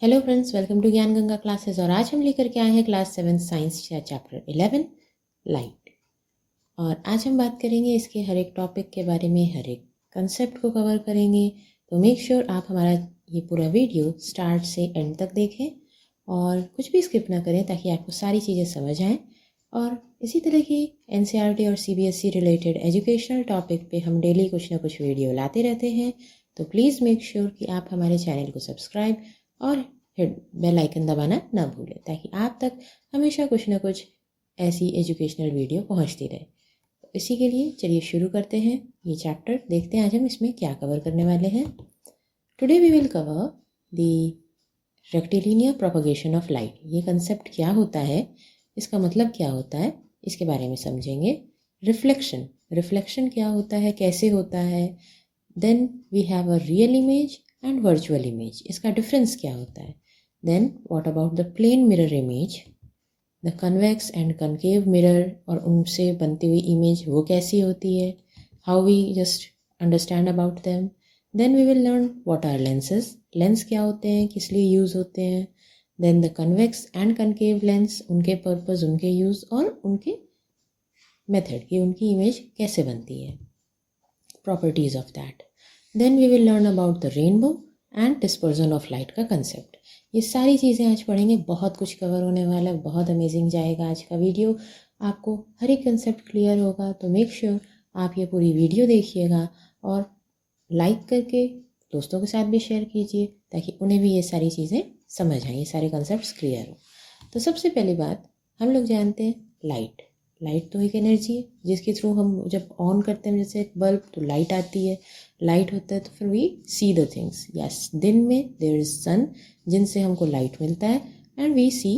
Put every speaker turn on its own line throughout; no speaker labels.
Hello friends, welcome to ज्ञान Ganga classes. और आज हम लेकर के आए हैं क्लास 7 साइंस चैप्टर 11 लाइट। और आज हम बात करेंगे इसके हर एक टॉपिक के बारे में, हर एक कंसेप्ट को कवर करेंगे। तो मेक श्योर आप हमारा ये पूरा वीडियो स्टार्ट से एंड तक देखें और कुछ भी स्किप ना करें ताकि आपको सारी चीज़ें समझ आएँ। और इसी तरह की NCERT और CBSE रिलेटेड एजुकेशनल टॉपिक पे हम डेली कुछ ना कुछ वीडियो लाते रहते हैं। तो प्लीज़ मेक श्योर कि आप हमारे चैनल को सब्सक्राइब और बेल आइकन दबाना ना भूलें ताकि आप तक हमेशा कुछ ना कुछ ऐसी एजुकेशनल वीडियो पहुंचती रहे। तो इसी के लिए चलिए शुरू करते हैं ये चैप्टर। देखते हैं आज हम इसमें क्या कवर करने वाले हैं। Today we will cover the rectilinear propagation of light. ये कंसेप्ट क्या होता है, इसका मतलब क्या होता है, इसके बारे में समझेंगे। रिफ्लेक्शन क्या होता है, कैसे होता है। Then we have a real image and virtual image, इसका डिफरेंस क्या होता है। Then what about the plane mirror image, the convex and concave mirror और उनसे बनती हुई इमेज वो कैसी होती है, how we just understand about them. Then we will learn what are lenses, lens क्या होते हैं, किस लिए यूज़ होते हैं। Then the convex and concave lens, उनके पर्पज़, उनके यूज़ और उनके मेथड की उनकी इमेज कैसे बनती है, properties of that. Then we will learn about the rainbow and dispersion of light का कंसेप्ट। ये सारी चीज़ें आज पढ़ेंगे, बहुत कुछ कवर होने वाला है, बहुत अमेजिंग जाएगा आज का वीडियो। आपको हर एक कंसेप्ट क्लियर होगा, तो मेक श्योर आप ये पूरी वीडियो देखिएगा और लाइक करके दोस्तों के साथ भी शेयर कीजिए ताकि उन्हें भी ये सारी चीज़ें समझ आएँ, ये सारे कंसेप्ट क्लियर हो। तो सबसे पहली बात, हम लोग जानते हैं लाइट तो एक एनर्जी है जिसके थ्रू हम जब ऑन करते हैं जैसे एक बल्ब तो लाइट आती है, लाइट होता है तो फिर we see the things. Yes, दिन में देयर इज सन जिनसे हमको लाइट मिलता है and we see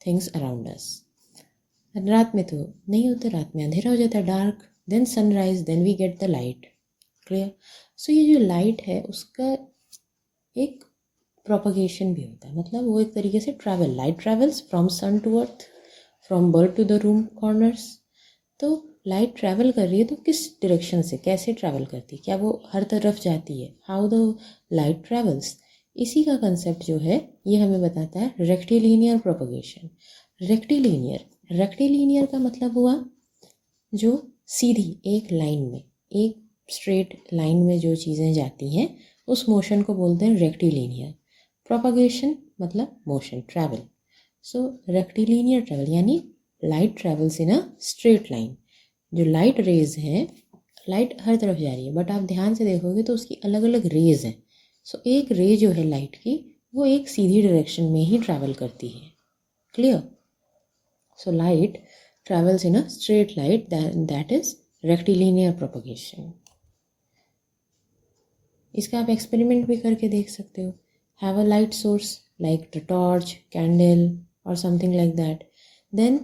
things around us. रात में तो नहीं होता, रात में अंधेरा हो जाता है, dark, then sunrise, then we get the light. Clear. So ये जो लाइट है उसका एक प्रोपगेशन भी होता है, मतलब वो एक तरीके से travel, light travels from sun to earth, from bulb to the room corners. तो लाइट ट्रैवल कर रही है तो किस डायरेक्शन से, कैसे ट्रैवल करती है, क्या वो हर तरफ जाती है, हाउ द लाइट ट्रैवल्स। इसी का कंसेप्ट जो है ये हमें बताता है रेक्टिलिनियर प्रोपगेशन। रेक्टिलिनियर का मतलब हुआ जो सीधी एक लाइन में, एक स्ट्रेट लाइन में जो चीज़ें जाती हैं उस मोशन को बोलते हैं रेक्टिलिनियर। प्रोपगेशन मतलब मोशन, ट्रैवल। सो रेक्टिलिनियर ट्रैवल यानी light travels in a straight line. जो लाइट रेज हैं, लाइट हर तरफ जा रही है बट आप ध्यान से देखोगे तो उसकी अलग अलग रेज हैं। सो एक रे जो है लाइट की वो एक सीधी डायरेक्शन में ही ट्रैवल करती है। Clear. So light travels in a straight light, that is rectilinear propagation. इसका आप एक्सपेरिमेंट भी करके देख सकते हो। Have a light source like the torch, candle or something like that. Then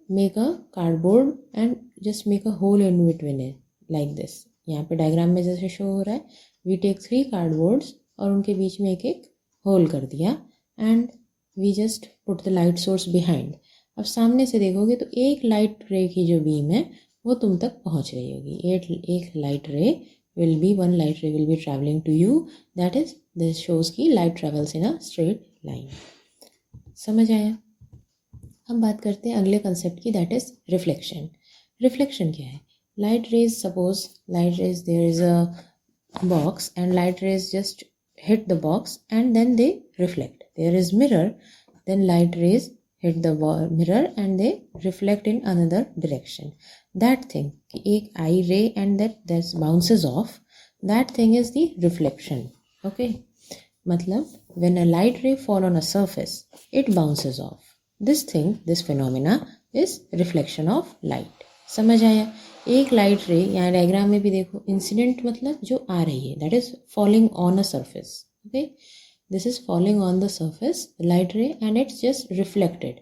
make a cardboard and just make a hole in between it like this. यहाँ पे diagram में जैसे शो हो रहा है, we take 3 cardboards और उनके बीच में एक एक होल कर दिया and we just put the light source behind. अब सामने से देखोगे तो एक लाइट रे की जो बीम है वो तुम तक पहुंच रही होगी। एक लाइट रे will be, one light ray will be traveling to you. That is, this shows कि light travels in a straight line. समझ आया। हम बात करते हैं अगले कंसेप्ट की, दैट इज रिफ्लेक्शन। रिफ्लेक्शन क्या है? Light rays, suppose light rays, there is a box and light rays just hit the box and then they reflect. There is mirror, then light rays hit the mirror and they reflect in another direction. That thing कि एक eye ray and that bounces off, that thing is the reflection. Okay, मतलब when a light ray fall on a surface it bounces off. This phenomena is reflection of light. समझ आया। एक light रे यहाँ diagram में भी देखो, incident मतलब जो आ रही है, that is falling on a surface. Okay, this is falling on the surface light ray and it's just reflected,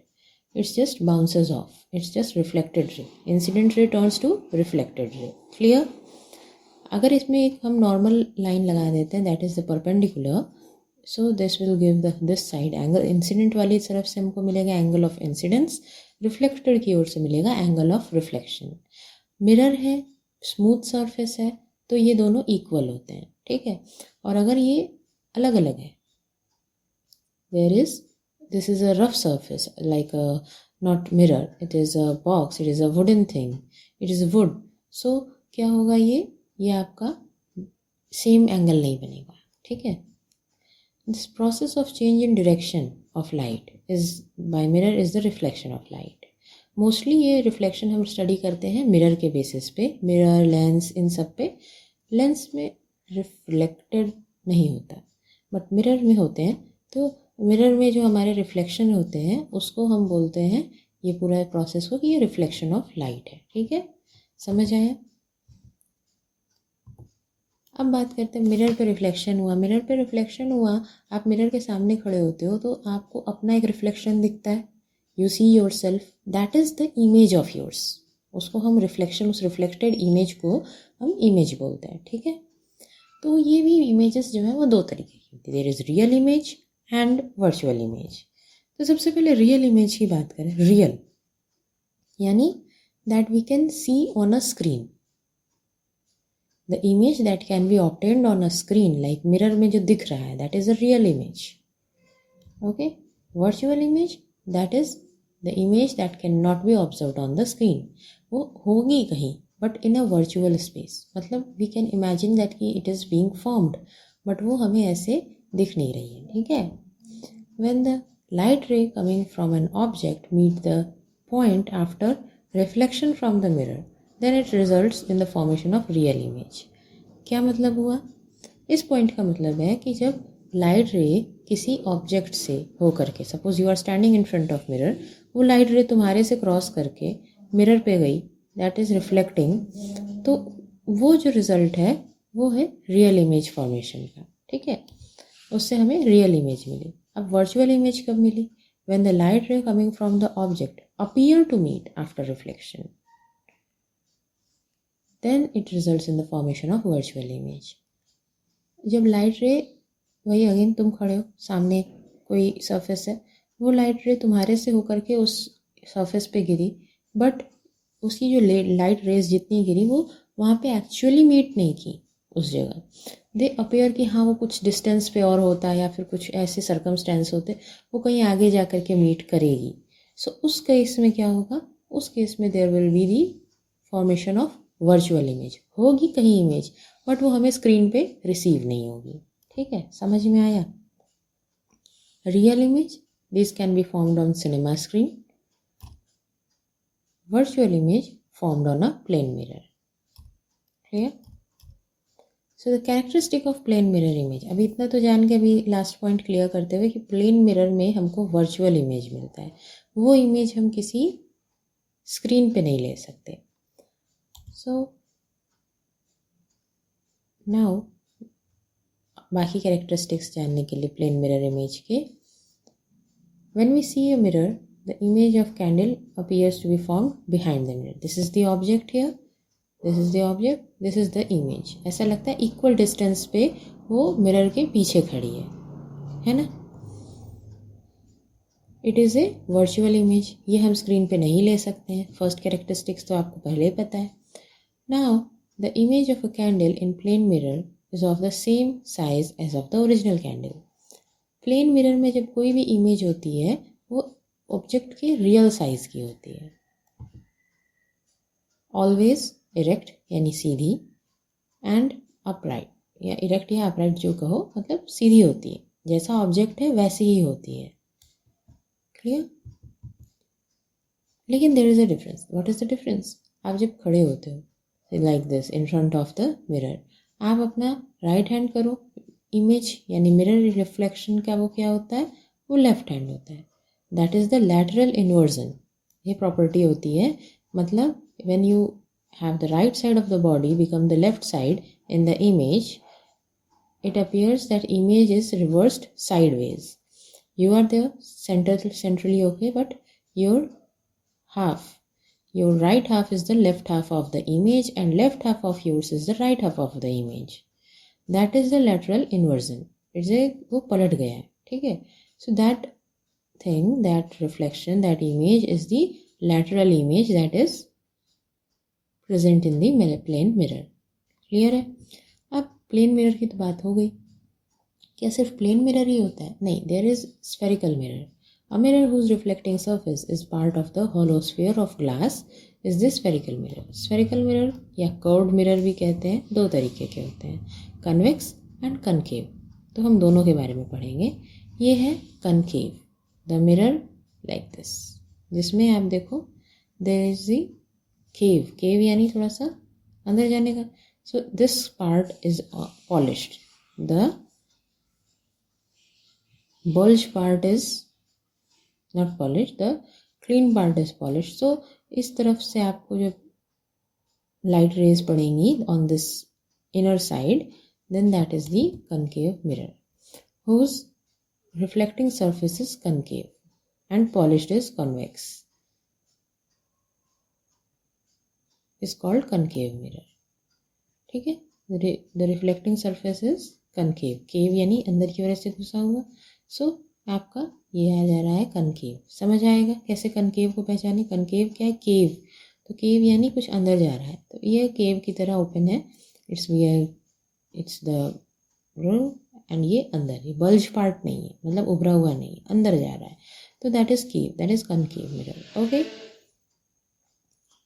it's just bounces off, it's just reflected ray. Incident ray turns to reflected ray. Clear. अगर इसमें एक हम normal line लगा देते हैं, that is the perpendicular, so this will give this side angle. Incident वाली तरफ से हमको मिलेगा एंगल ऑफ इंसिडेंस, रिफ्लेक्टेड की ओर से मिलेगा एंगल ऑफ रिफ्लेक्शन। मिरर है, स्मूथ सरफेस है, तो ये दोनों इक्वल होते हैं, ठीक है। और अगर ये अलग अलग है, this is a rough surface, like a not mirror, it is a box, it is a wooden thing, it is wood. So क्या होगा, ये आपका सेम एंगल नहीं बनेगा, ठीक है. This process of change in direction of light is by mirror is the reflection of light. Mostly ये reflection हम स्टडी करते हैं मिरर के बेसिस पे, मिरर, लेंस, इन सब पे. लेंस में रिफ्लेक्टेड नहीं होता, बट मिरर में होते हैं. तो मिरर में जो हमारे रिफ्लेक्शन होते हैं उसको हम बोलते हैं, ये पूरा प्रोसेस को, कि ये रिफ्लेक्शन ऑफ लाइट है, ठीक है. समझ आया. अब बात करते हैं मिरर पे रिफ्लेक्शन हुआ. मिरर पे रिफ्लेक्शन हुआ, आप मिरर के सामने खड़े होते हो तो आपको अपना एक रिफ्लेक्शन दिखता है. You see your self, that is the image of yours. उसको हम रिफ्लेक्शन, उस रिफ्लेक्टेड इमेज को हम इमेज बोलते हैं, ठीक है. तो ये भी इमेजेस जो है वो दो तरीके की होती है. There is real image and virtual image. तो सबसे पहले रियल इमेज की बात करें. रियल यानी that we can see on a screen. The image that can be obtained on a screen, like mirror में जो दिख रहा है, that is a real image. Okay, virtual image, that is the image that cannot be observed on the screen. वो होगी कहीं, but in a virtual space. मतलब we can imagine that it is being formed, but वो हमें ऐसे दिख नहीं रही है, ठीक है. When the light ray coming from an object meet the point after reflection from the mirror, then it results in the formation of real image. क्या मतलब हुआ? इस पॉइंट का मतलब है कि जब लाइट रे किसी ऑब्जेक्ट से होकर के, suppose you are standing in front of mirror, वो लाइट रे तुम्हारे से क्रॉस करके मिरर पे गई, दैट इज रिफ्लेक्टिंग, तो वो जो रिजल्ट है वो है रियल इमेज फॉर्मेशन का, ठीक है. उससे हमें रियल इमेज मिली. अब वर्चुअल इमेज कब मिली? When the light ray coming from the object appear to meet after reflection, then it results in the formation of virtual image. जब लाइट रे, वही अगेन तुम खड़े हो, सामने कोई सरफेस है, वो लाइट रे तुम्हारे से होकर के उस सरफेस पे गिरी, बट उसकी जो लाइट रेज जितनी गिरी वो वहाँ पे एक्चुअली मीट नहीं की उस जगह. दे अपेयर कि हाँ वो कुछ डिस्टेंस पे और होता है, या फिर कुछ ऐसे सर्कमस्टेंस होते वो कहीं आगे जा कर के मीट करेगी. सो उस केस में क्या होगा? उस केस में there will be the formation of virtual image. होगी कहीं इमेज, बट वो हमें स्क्रीन पे रिसीव नहीं होगी, ठीक है. समझ में आया? Real image, this can be formed on cinema screen. Virtual image formed on a plane mirror. Clear? So the characteristic of plane mirror image. अभी इतना तो जान के अभी लास्ट पॉइंट क्लियर करते हुए कि प्लेन मिरर में हमको वर्चुअल इमेज मिलता है. वो इमेज हम किसी स्क्रीन पे नहीं ले सकते. So now बाकी कैरेक्टरिस्टिक्स जानने के लिए प्लेन मिरर इमेज के, when we see a mirror, the image of candle appears to be formed behind the mirror. This is the object here, this is the object, this is the image. ऐसा लगता है equal distance पे वो mirror के पीछे खड़ी है ना. It is a virtual image. ये हम स्क्रीन पे नहीं ले सकते हैं. फर्स्ट कैरेक्टरिस्टिक्स तो आपको पहले ही पता है. Now, the image of a candle in plane mirror is of the same size as of the original candle. Plane mirror में जब कोई भी इमेज होती है वो ऑब्जेक्ट के रियल साइज की होती है. Always erect यानी सीधी, and upright या erect या upright जो कहो, मतलब सीधी होती है. जैसा ऑब्जेक्ट है वैसी ही होती है. क्लियर? लेकिन there is a difference. What is the difference? आप जब खड़े होते हो like this in front of the mirror, आप अपना राइट हैंड करो, इमेज यानी मिरर रिफ्लेक्शन का वो क्या होता है? वो लेफ्ट हैंड होता है. That is the lateral inversion. ये प्रॉपर्टी होती है, मतलब when you have the right side of the body become the left side in the image, it appears that image is reversed sideways. You are there centrally okay, but your right half is the left half of the image, and left half of yours is the right half of the image. That is the lateral inversion. It's a वो पलट गया है, ठीक है. So that thing, that reflection, that image is the lateral image that is present in the plane mirror. Clear है? अब plane mirror की तो बात हो गई क्या सिर्फ प्लेन मिरर ही होता है? नहीं, there is spherical mirror. A mirror whose reflecting surface is part of the hollow sphere of glass is this spherical mirror. Spherical mirror या कर्व्ड मिरर भी कहते हैं, दो तरीके के होते हैं, कन्वेक्स एंड कनकेव. तो हम दोनों के बारे में पढ़ेंगे. ये है concave, the mirror like this, जिसमें आप देखो देयर इज द केव. केव यानी थोड़ा सा अंदर जाने का. So this part is polished. The bulge part is not polished, the clean part is polished. So इस तरफ से आपको जो light rays पड़ेंगी on this inner side, then that is the concave mirror whose reflecting surface is concave and polished is convex, is called concave mirror. ठीक है, the reflecting surface is concave. cave यानी अंदर की वजह से घुसा हुआ. सो आपका ये आ जा रहा है कनकेव. समझ आएगा कैसे कनकेव को पहचाने. कनकेव क्या है? केव. तो केव यानी कुछ अंदर जा रहा है, तो ये केव की तरह ओपन है. इट्स द एंड ये अंदर, ये बल्ज पार्ट नहीं है, मतलब उभरा हुआ नहीं है, अंदर जा रहा है. तो that is cave, that is concave mirror. Okay,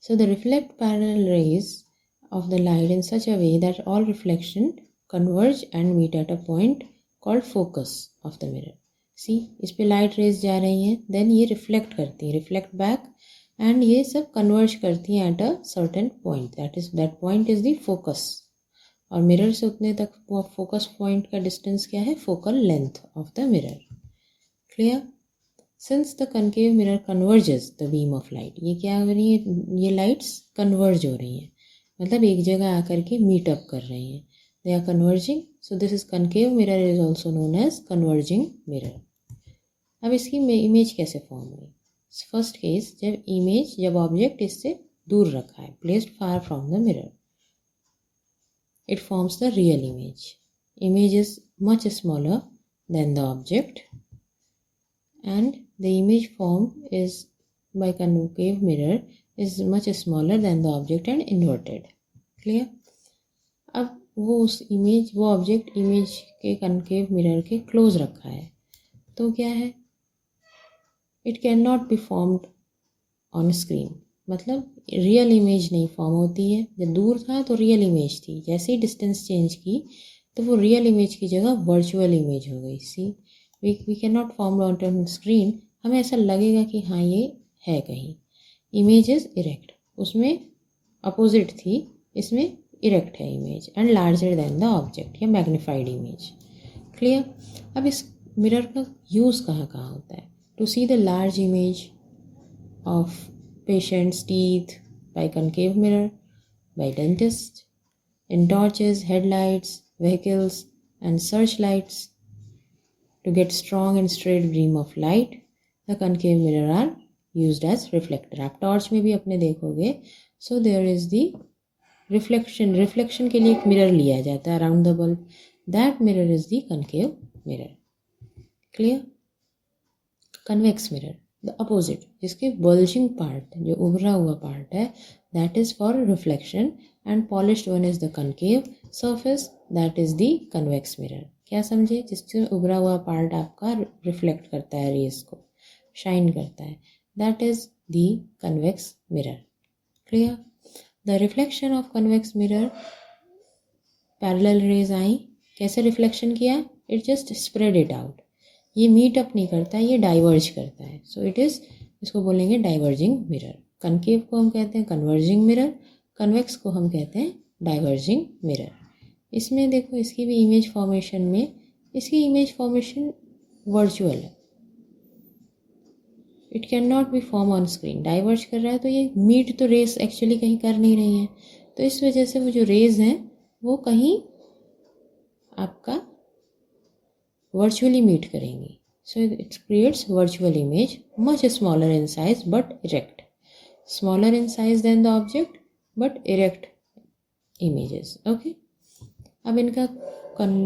so the reflect parallel raise of the light in such a way that all reflection converge and meet at a point called focus of the mirror. See, इस पे light rays जा रही हैं, then ये reflect करती हैं, reflect back, and ये सब converge करती हैं at a certain point. That point is the focus. और mirror से उतने तक focus point का distance क्या है? Focal length of the mirror. Clear? Since the concave mirror converges the beam of light, ये क्या हो रही है? ये lights converge हो रही हैं, मतलब एक जगह आकर के मीट अप कर रही हैं. They are converging. So this is concave mirror, is also known as converging mirror. अब इसकी इमेज कैसे फॉर्म हुई? फर्स्ट केस, जब ऑब्जेक्ट इससे दूर रखा है, placed far from the mirror, it forms the real image. Image is much smaller than the object and the image form is by concave mirror is much smaller than the object and inverted. Clear? अब वो object image के concave mirror के close रखा है, तो क्या है? It can not be formed on screen. मतलब रियल इमेज नहीं फॉर्म होती है. जब दूर था तो रियल इमेज थी, जैसे ही डिस्टेंस चेंज की तो वो रियल इमेज की जगह वर्चुअल इमेज हो गई. See, we can not form on screen. हमें ऐसा लगेगा कि हाँ ये है कहीं. इमेज इज इरेक्ट, उसमें अपोजिट थी, इसमें इरेक्ट है image, and larger than the object या मैग्नीफाइड इमेज. क्लियर? अब इस मिरर का यूज़ कहाँ कहाँ होता है? To see the large image of patients teeth by concave mirror, by dentist, in torches, headlights, vehicles and search lights. To get strong and straight beam of light, the concave mirror are used as reflector. आप torch में भी अपने देखोगे. So there is the reflection के लिए एक mirror लिया जाता है around the bulb. That mirror is the concave mirror. Clear? Convex mirror, the opposite, जिसके बल्जिंग पार्ट, जो उभरा हुआ पार्ट है, that is for reflection, and polished one is the concave surface, that is the convex mirror. क्या समझे? जिससे उभरा हुआ पार्ट आपका रिफ्लेक्ट करता है, रेस को शाइन करता है, that is the convex mirror. Clear? The reflection of convex mirror, parallel rays आई, कैसे रिफ्लेक्शन किया? It just spread it out. ये मीट अप नहीं करता है, ये डाइवर्ज करता है. सो इट इज़, इसको बोलेंगे डाइवर्जिंग मिरर. कनकेव को हम कहते हैं कन्वर्जिंग मिरर, कन्वेक्स को हम कहते हैं डाइवर्जिंग मिरर. इसमें देखो, इसकी भी इमेज फॉर्मेशन में, इसकी इमेज फॉर्मेशन वर्चुअल है. It can not be form on screen. Diverge कर रहा है तो ये मीट तो रेस एक्चुअली कहीं कर नहीं रही हैं, तो इस वजह से वो जो रेज हैं वो कहीं आपका वर्चुअली मीट करेंगी. So it creates virtual image, much smaller in size but erect. Smaller in size then the object but erect images. Okay, अब इनका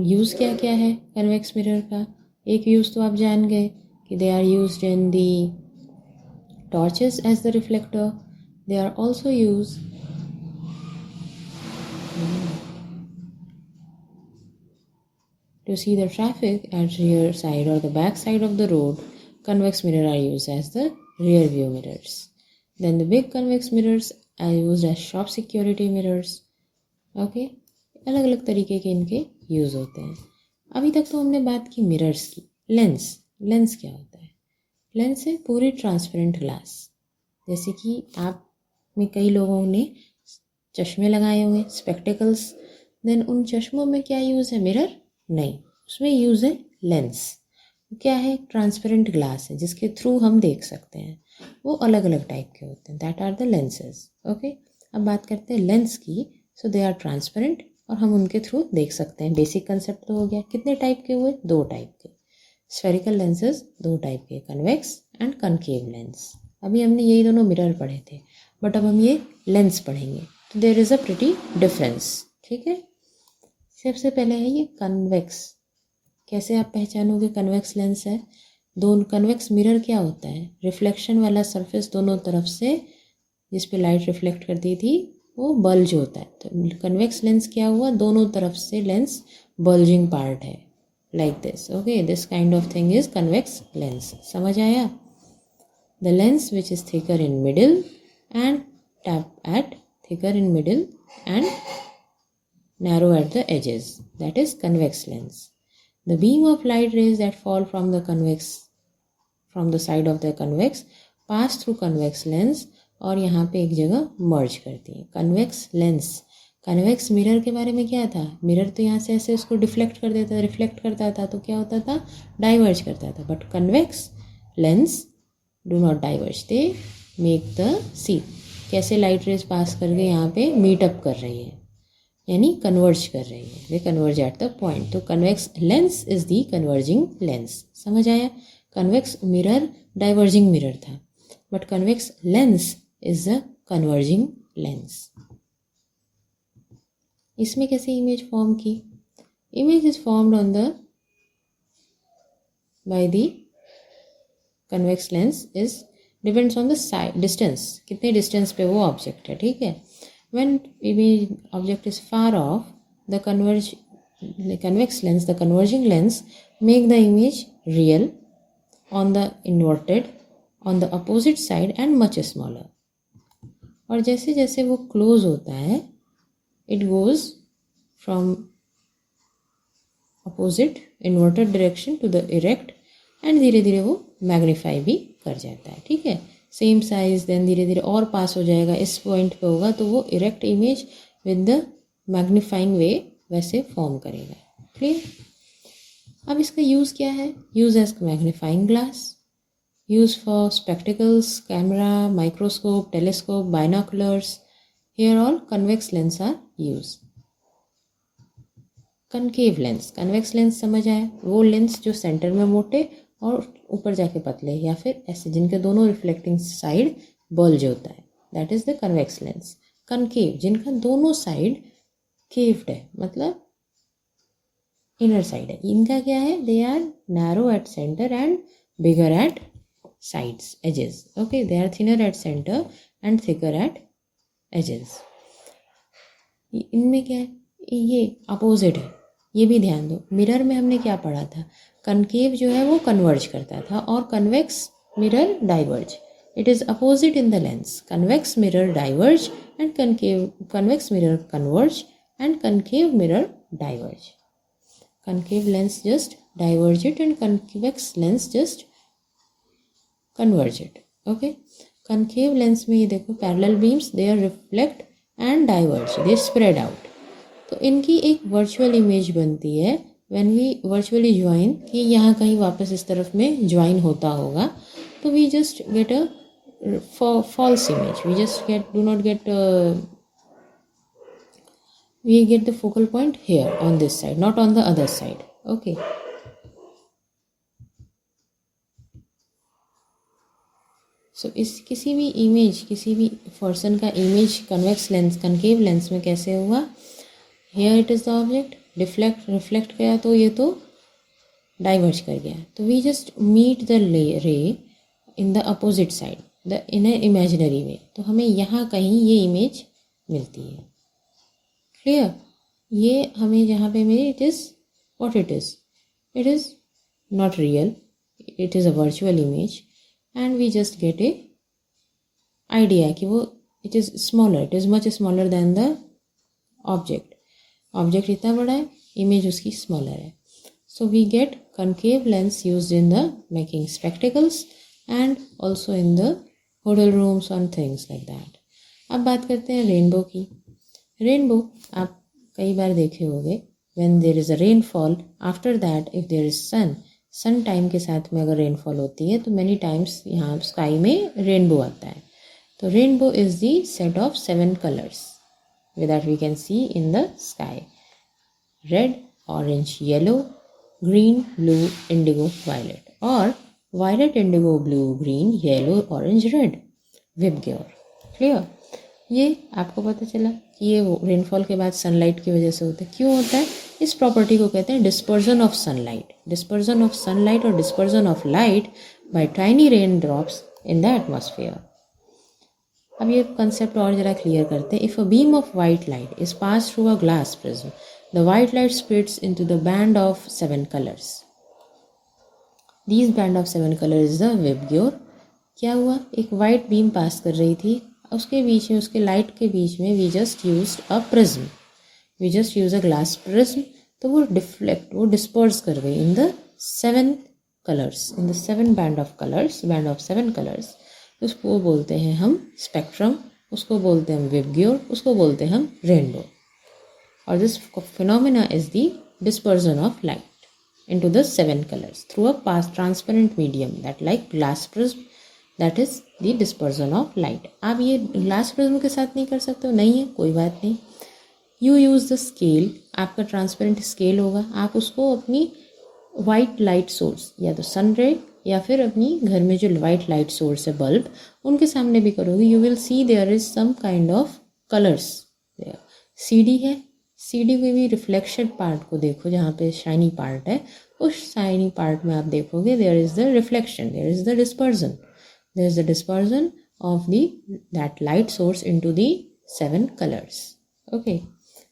यूज़ क्या क्या है कन्वेक्स मिरर का? एक यूज़ तो आप जान गए कि they are used in the torches as the reflector. They are also used To see the traffic at rear side or the back side of the road, convex mirror are used as the rear view mirrors. Then the big convex mirrors are used as shop security mirrors. Okay, अलग अलग तरीके के इनके use होते हैं. अभी तक तो हमने बात की मिरर्स की. लेंस क्या होता है? लेंस है पूरी ट्रांसपेरेंट ग्लास. जैसे कि आप में कई लोगों ने चश्मे लगाए हुए, स्पेक्टिकल्स. देन उन चश्मों में क्या यूज़ है? मिरर नहीं, उसमें यूज़ है लेंस. क्या है? ट्रांसपेरेंट ग्लास है जिसके थ्रू हम देख सकते हैं. वो अलग अलग टाइप के होते हैं. That are the lenses. Okay, अब बात करते हैं लेंस की. सो दे आर ट्रांसपेरेंट और हम उनके थ्रू देख सकते हैं. बेसिक कंसेप्ट तो हो गया. कितने टाइप के हुए? 2 टाइप के. स्फेरिकल लेंसेज 2 टाइप के, कन्वेक्स एंड कनकेव लेंस. अभी हमने यही दोनों मिरर पढ़े थे, बट अब हम ये लेंस पढ़ेंगे. तो there is a pretty difference. ठीक है, सबसे पहले है ये कन्वेक्स. कैसे आप पहचानोगे कन्वेक्स लेंस है? दोनों कन्वेक्स मिरर क्या होता है? रिफ्लेक्शन वाला सरफेस दोनों तरफ से जिस पे लाइट रिफ्लेक्ट करती थी वो बल्ज होता है. तो कन्वेक्स लेंस क्या हुआ? दोनों तरफ से लेंस बल्जिंग पार्ट है, like this. Okay, this kind of thing is convex lens. समझ आया? The lens which is thicker in middle and tap at thicker in middle and narrow at the edges, that is convex lens. The beam of light rays that fall from the side of the convex pass through convex lens और यहाँ पे एक जगह मर्ज करती है. Convex lens. Convex mirror के बारे में क्या था? मिरर तो यहाँ से ऐसे उसको डिफ्लेक्ट कर देता, रिफ्लेक्ट करता था, तो क्या होता था? डाइवर्ज करता था. But convex lens do not diverge, they make the see. कैसे लाइट रेज पास करके यहाँ पे मीटअप कर रही है, यानी कन्वर्ज कर रही है. दे कन्वर्ज एट द पॉइंट. तो convex lens is the converging lens. समझ आया? कन्वेक्स मिरर डाइवर्जिंग मिरर था, but convex lens is the converging lens. इसमें कैसे इमेज फॉर्म की? Image is formed on the by the convex lens is depends on the distance. कितने distance पे वो object है. ठीक है, when image object is far of the convex lens, the converging lens make the image real on the inverted on the opposite side and much smaller. और जैसे जैसे वो क्लोज होता है it goes from opposite inverted direction to the erect and धीरे धीरे वो magnify भी कर जाता है. ठीक है, सेम साइज. देन धीरे धीरे और पास हो जाएगा, इस पॉइंट पे होगा तो वो erect image with the magnifying way वैसे फॉर्म करेगा. क्लियर? अब इसका यूज़ क्या है? Use as magnifying glass, use for spectacles, camera, microscope, telescope, binoculars. Here all convex lens are use. Concave lens. Convex lens समझ आया? वो लेंस जो सेंटर में मोटे और ऊपर जाके पतले, या फिर ऐसे जिनके दोनों रिफ्लेक्टिंग साइड बल्ज होता है, that is the convex lens. Concave, जिनका दोनों साइड केव्ड है, मतलब इनर साइड है. इनका क्या है? They are narrow at centre and bigger at sides, edges. Okay, they are thinner at centre and thicker at edges. इनमें क्या है? ये अपोजिट है. ये भी ध्यान दो. मिरर में हमने क्या पढ़ा था? कनकेव जो है वो कन्वर्ज करता था और convex mirror diverge. It is opposite in the lens. Convex mirror diverge and convex mirror converge and concave mirror diverge. concave lens just diverge it and convex lens just converge it. Okay, concave lens में ये देखो parallel beams they are reflect and diverge, they spread out. तो इनकी एक virtual image बनती है when we virtually join, कि यहाँ कहीं वापस इस तरफ में ज्वाइन होता होगा, तो we just get a false image. We just we get the focal point here on this side, not on the other side. Okay, so इस किसी भी पर्सन का image convex lens concave lens में कैसे हुआ? here it is the object, reflect गया तो ये तो डाइवर्ज कर गया, तो we just meet the ray in the opposite side, the in an imaginary way. तो हमें यहाँ कहीं ये इमेज मिलती है. क्लियर? ये हमें जहाँ पे मिली, it is what it is, it is not real, it is a virtual image, and we just get a idea कि वो it is smaller, it is much smaller than the object. Object इतना बड़ा है, image उसकी smaller है. So we get concave lens used in the making spectacles and also in the hotel rooms and things like that. अब बात करते हैं rainbow की. रेनबो आप कई बार देखे होंगे. When there is a rainfall, after that if there is sun time के साथ में अगर रेनफॉल होती है तो many times यहाँ स्काई में रेनबो आता है. तो rainbow is the set of 7 colors that we can see in the sky. Red, orange, yellow, green, blue, indigo, violet, or violet, indigo, blue, green, yellow, orange, red. VIBGYOR. Clear. ये आपको पता चला कि ये rainfall के बाद sunlight की वजह से होता है. क्यों होता है? इस प्रॉपर्टी को कहते हैं dispersion of sunlight. Dispersion of sunlight और dispersion of light by tiny raindrops in the atmosphere. अब ये कंसेप्ट और जरा क्लियर करते हैं. If a beam of white light is pass through a glass prism, the white light splits into the band of 7 colours. These band of 7 colours is the VIBGYOR. क्या हुआ? एक white beam पास कर रही थी, उसके बीच में, उसके लाइट के बीच में we just used a prism, we just use a glass prism. तो वो डिस्पर्स कर गई in the 7 colours, in the 7 band of colours, band of 7 colours. उसको बोलते हैं हम स्पेक्ट्रम, उसको बोलते हैं हम विबग्योर, उसको बोलते हैं हम रेनबो. और this phenomena is the dispersion of light into the 7 colors through a past transparent medium that like glass prism, that is the dispersion of light. आप ये ग्लास प्रिज्म के साथ नहीं कर सकते हो? नहीं है, कोई बात नहीं. You use the scale. आपका ट्रांसपेरेंट स्केल होगा, आप उसको अपनी वाइट लाइट सोर्स या तो सन रे या फिर अपनी घर में जो वाइट लाइट सोर्स है बल्ब, उनके सामने भी करोगे. You will see there is some kind of colours. CD है, सीडी के भी रिफ्लेक्शन पार्ट को देखो, जहाँ पे शाइनी पार्ट है, उस शाइनी पार्ट में आप देखोगे there is the reflection, there is the dispersion, there is the dispersion of the that light source into the 7 colours. Okay,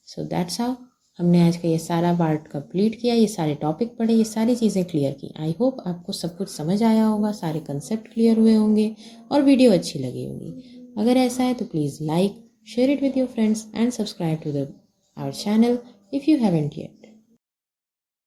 so that's how हमने आज का ये सारा पार्ट कंप्लीट किया, ये सारे टॉपिक पढ़े, ये सारी चीज़ें क्लियर की. आई होप आपको सब कुछ समझ आया होगा, सारे कंसेप्ट क्लियर हुए होंगे और वीडियो अच्छी लगी होगी. अगर ऐसा है तो please like, share it with your friends and subscribe to our channel if you haven't yet.